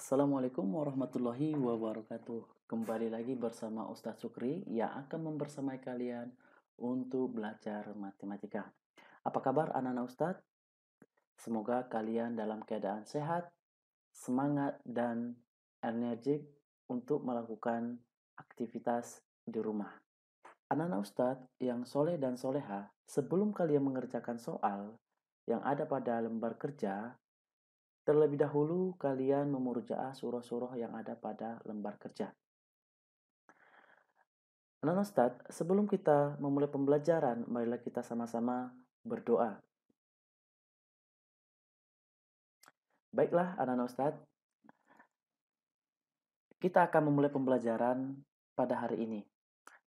Assalamualaikum warahmatullahi wabarakatuh. Kembali lagi bersama Ustadz Sukri yang akan membersamai kalian untuk belajar matematika. Apa kabar anak-anak Ustadz? Semoga kalian dalam keadaan sehat, semangat, dan energik untuk melakukan aktivitas di rumah. Anak-anak Ustadz yang soleh dan soleha, sebelum kalian mengerjakan soal yang ada pada lembar kerja, terlebih dahulu kalian memurojaah surah-surah yang ada pada lembar kerja. Nah, Ustadz, sebelum kita memulai pembelajaran, marilah kita sama-sama berdoa. Baiklah, anak-anak Ustadz, kita akan memulai pembelajaran pada hari ini.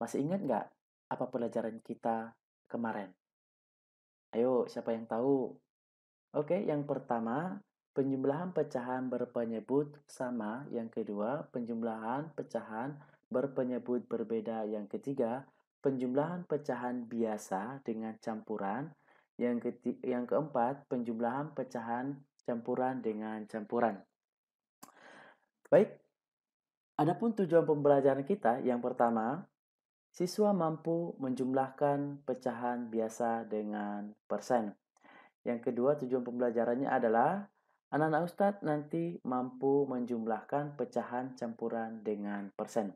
Masih ingat nggak apa pelajaran kita kemarin? Ayo, siapa yang tahu? Oke, yang pertama, penjumlahan pecahan berpenyebut sama. Yang kedua, penjumlahan pecahan berpenyebut berbeda. Yang ketiga, penjumlahan pecahan biasa dengan campuran. Yang keempat, penjumlahan pecahan campuran dengan campuran. Baik, adapun tujuan pembelajaran kita yang pertama, siswa mampu menjumlahkan pecahan biasa dengan persen. Yang kedua, tujuan pembelajarannya adalah anak-anak Ustadz nanti mampu menjumlahkan pecahan campuran dengan persen.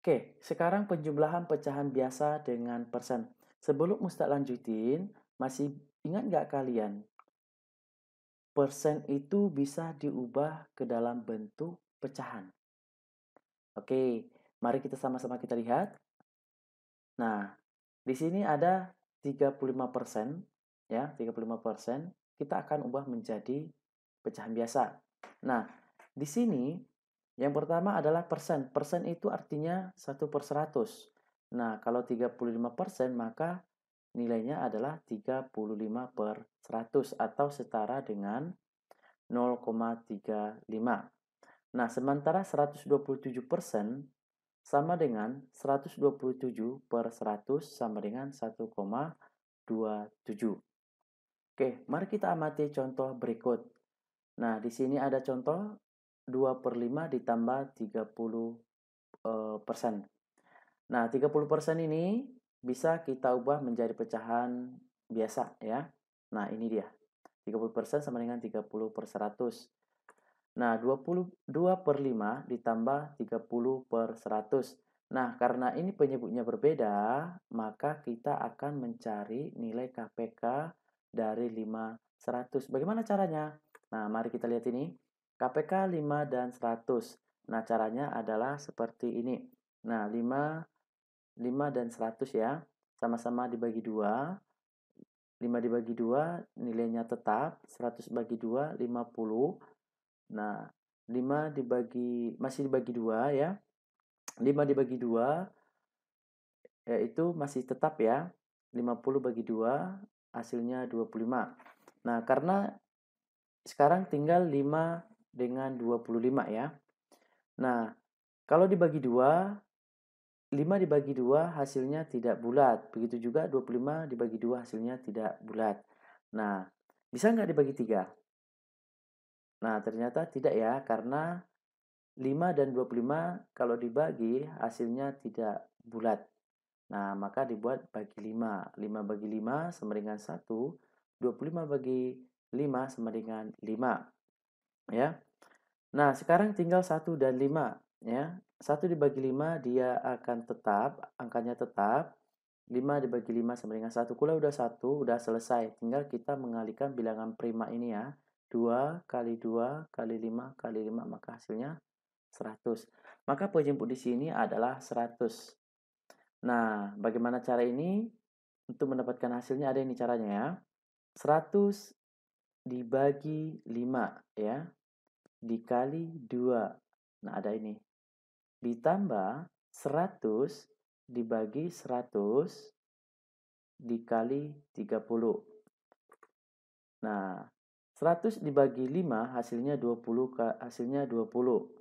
Oke, sekarang penjumlahan pecahan biasa dengan persen. Sebelum Ustadz lanjutin, masih ingat nggak kalian? Persen itu bisa diubah ke dalam bentuk pecahan. Oke, mari kita sama-sama kita lihat. Nah, di sini ada 35%, ya, 35%. Kita akan ubah menjadi pecahan biasa. Nah, di sini yang pertama adalah persen. Persen itu artinya 1/100. Nah, kalau 35% maka nilainya adalah 35/100 atau setara dengan 0,35. Nah, sementara 127% sama dengan 127/100 sama dengan 1,27. Oke, mari kita amati contoh berikut. Nah, di sini ada contoh 2/5 ditambah 30%. Nah, 30% ini bisa kita ubah menjadi pecahan biasa ya. Nah, ini dia. 30% sama dengan 30/100. Nah, 2/5 ditambah 30/100. Nah, karena ini penyebutnya berbeda, maka kita akan mencari nilai KPK dari 5/100. Bagaimana caranya? Nah, mari kita lihat ini. KPK 5 dan 100. Nah, caranya adalah seperti ini. Nah, 5 dan 100 ya. Sama-sama dibagi 2. 5 dibagi 2 nilainya tetap. 100 bagi 2, 50. Nah, 5 masih dibagi 2 ya. 5 dibagi 2 yaitu masih tetap ya. 50 bagi 2 hasilnya 25. Nah, karena sekarang tinggal 5 dengan 25 ya. Nah, kalau dibagi 2, 5 dibagi 2 hasilnya tidak bulat. Begitu juga 25 dibagi 2 hasilnya tidak bulat. Nah, bisa nggak dibagi 3? Nah, ternyata tidak ya, karena 5 dan 25 kalau dibagi hasilnya tidak bulat. Nah, maka dibuat bagi 5. 5 bagi 5 sama dengan 1. 25 bagi 5 sama dengan 5. Ya. Nah, sekarang tinggal 1 dan 5. Ya. 1 dibagi 5 dia akan tetap, angkanya tetap. 5 dibagi 5 sama dengan 1. Kalau udah 1, udah selesai. Tinggal kita mengalihkan bilangan prima ini ya. 2 kali 2 kali 5 kali 5, maka hasilnya 100. Maka penjemput di sini adalah 100. Nah, bagaimana cara ini? Untuk mendapatkan hasilnya ada ini caranya ya. 100 dibagi 5 ya. Dikali 2. Nah, ada ini. Ditambah 100 dibagi 100 dikali 30. Nah, 100 dibagi 5 hasilnya 20, hasilnya 20.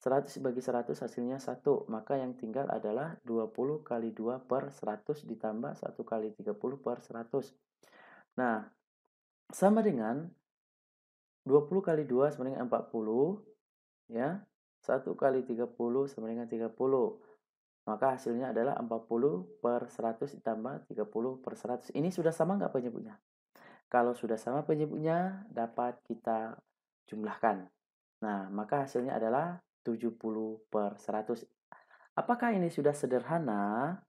100 dibagi 100 hasilnya 1. Maka yang tinggal adalah 20 kali 2 per 100 ditambah 1 kali 30 per 100. Nah, sama dengan 20 kali 2 sama dengan 40, ya. 1 kali 30 sama dengan 30. Maka hasilnya adalah 40/100 ditambah 30/100. Ini sudah sama nggak penyebutnya? Kalau sudah sama penyebutnya, dapat kita jumlahkan. Nah, maka hasilnya adalah 70/100. Apakah ini sudah sederhana?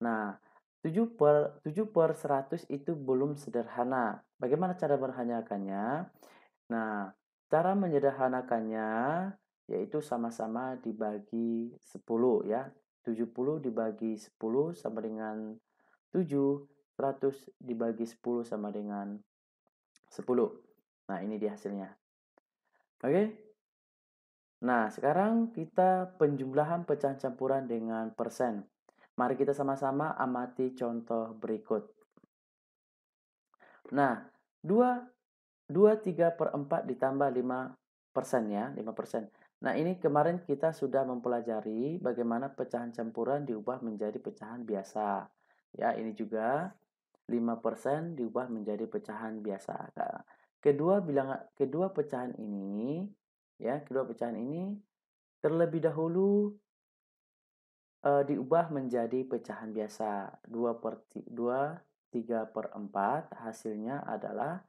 Nah, 7/100 itu belum sederhana. Bagaimana cara menyederhanakannya? Nah, cara menyederhanakannya yaitu sama-sama dibagi 10 ya. 70 dibagi 10 sama dengan 7, 100 dibagi 10 sama dengan 10. Nah, ini dia hasilnya. Oke? Nah, sekarang kita penjumlahan pecahan campuran dengan persen. Mari kita sama-sama amati contoh berikut. Nah, 3/4 ditambah 5% ya, 5%. Nah, ini kemarin kita sudah mempelajari bagaimana pecahan campuran diubah menjadi pecahan biasa. Ya, ini juga 5% diubah menjadi pecahan biasa. Nah, kedua pecahan ini terlebih dahulu diubah menjadi pecahan biasa. 3/4 hasilnya adalah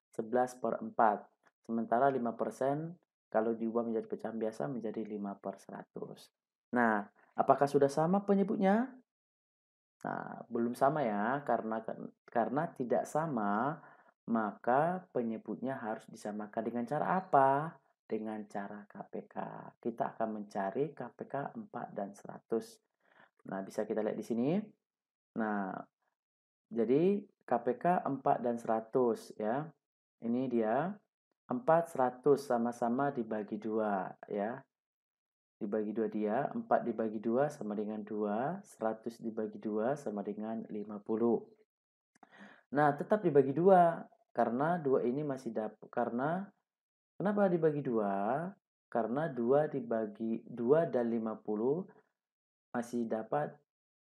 11/4. Sementara 5% kalau diubah menjadi pecahan biasa menjadi 5/100. Nah, apakah sudah sama penyebutnya? Nah, belum sama ya, karena tidak sama, maka penyebutnya harus disamakan dengan cara apa? Dengan cara KPK. Kita akan mencari KPK 4 dan 100. Nah, bisa kita lihat di sini. Nah, jadi KPK 4 dan 100 ya. Ini dia 4, 100 sama-sama dibagi 2 ya. Dibagi 2 dia, 4 dibagi 2 sama dengan 2, 100 dibagi 2 sama dengan 50. Nah, tetap dibagi 2 karena 2 ini masih karena kenapa dibagi 2? Karena 2 dibagi 2 dan 50 masih dapat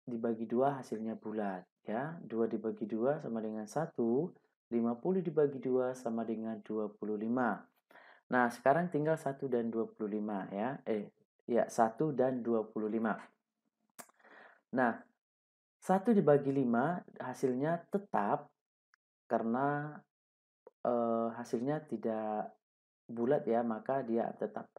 dibagi 2 hasilnya bulat ya. 2 dibagi 2 sama dengan 1, 50 dibagi 2 sama dengan 25. Nah, sekarang tinggal 1 dan 25 ya. 1 dan 25. Nah, 1 dibagi 5 hasilnya tetap karena hasilnya tidak bulat ya, maka dia tetap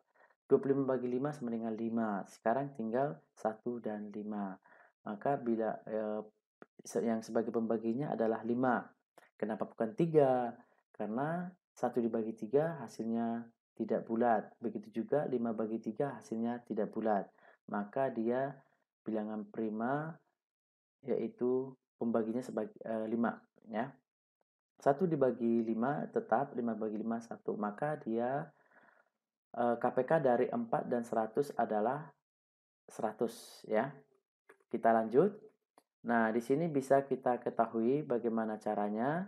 25 bagi 5 sama dengan 5. Sekarang tinggal 1 dan 5. Maka bila yang sebagai pembaginya adalah 5. Kenapa bukan 3? Karena 1 dibagi 3 hasilnya tidak bulat. Begitu juga 5 bagi 3 hasilnya tidak bulat. Maka dia bilangan prima yaitu pembaginya sebagai 5 ya. 1 dibagi 5 tetap 5 bagi 5 1. Maka dia KPK dari 4 dan 100 adalah 100 ya. Kita lanjut. Nah, di sini bisa kita ketahui bagaimana caranya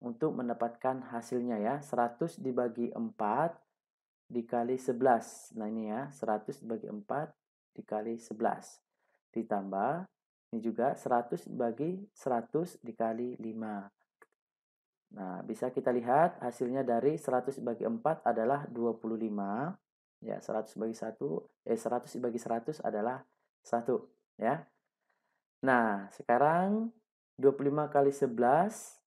untuk mendapatkan hasilnya ya. 100 dibagi 4 dikali 11. Nah, ini ya, 100 dibagi 4 dikali 11. Ditambah ini juga 100 dibagi 100 dikali 5. Nah, bisa kita lihat hasilnya dari 100 dibagi 4 adalah 25. Ya, 100 dibagi 100 dibagi 100 adalah 1 ya. Nah, sekarang 25 kali 11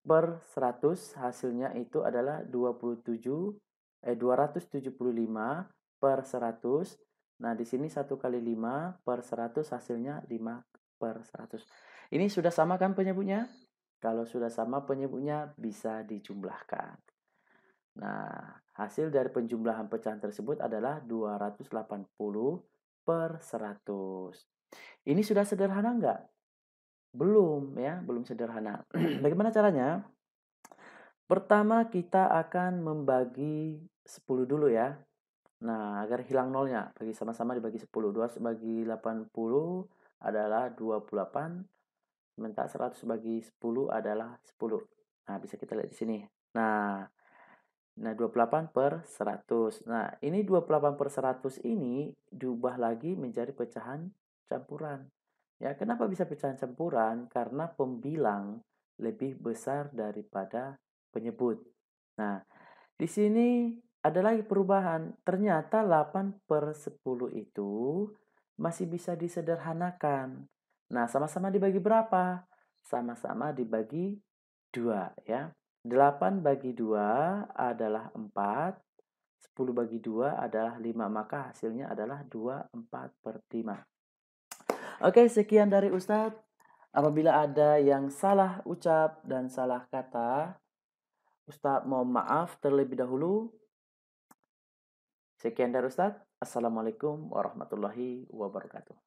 per 100 hasilnya itu adalah 275 per 100. Nah, di sini 1 kali 5 per 100 hasilnya 5 per 100. Ini sudah sama kan penyebutnya? Kalau sudah sama penyebutnya bisa dijumlahkan. Nah, hasil dari penjumlahan pecahan tersebut adalah 280 per 100. Ini sudah sederhana enggak? Belum ya, belum sederhana. Bagaimana caranya? Pertama kita akan membagi 10 dulu ya. Nah, agar hilang nolnya, bagi sama-sama dibagi 10. 200 bagi 80 adalah 28, sementara 100 bagi 10 adalah 10. Nah, bisa kita lihat di sini. Nah, 28 per 100. Nah, ini 28 per 100 ini diubah lagi menjadi pecahan campuran. Ya, kenapa bisa pecahan campuran? Karena pembilang lebih besar daripada penyebut. Nah, di sini ada lagi perubahan. Ternyata 8/10 itu masih bisa disederhanakan. Nah, sama-sama dibagi berapa? Sama-sama dibagi 2 ya. 8 bagi 2 adalah 4, 10 bagi 2 adalah 5, maka hasilnya adalah 24/5. Oke, sekian dari Ustadz. Apabila ada yang salah ucap dan salah kata, Ustadz mohon maaf terlebih dahulu. Sekian dari Ustadz. Assalamualaikum warahmatullahi wabarakatuh.